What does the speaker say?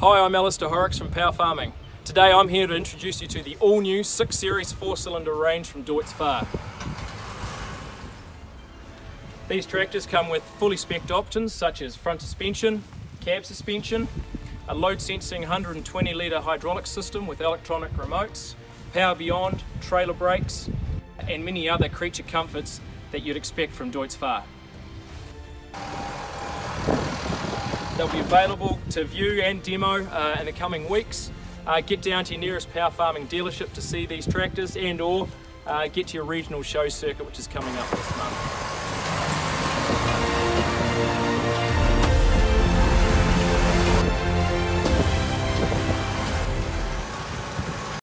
Hi, I'm Alistair Horrocks from Power Farming. Today I'm here to introduce you to the all-new 6 Series 4-cylinder range from Deutz-Fahr. These tractors come with fully spec'd options such as front suspension, cab suspension, a load sensing 120 litre hydraulic system with electronic remotes, power beyond, trailer brakes, and many other creature comforts that you'd expect from Deutz-Fahr. They'll be available to view and demo in the coming weeks. Get down to your nearest Power Farming dealership to see these tractors, and or get to your regional show circuit, which is coming up this month.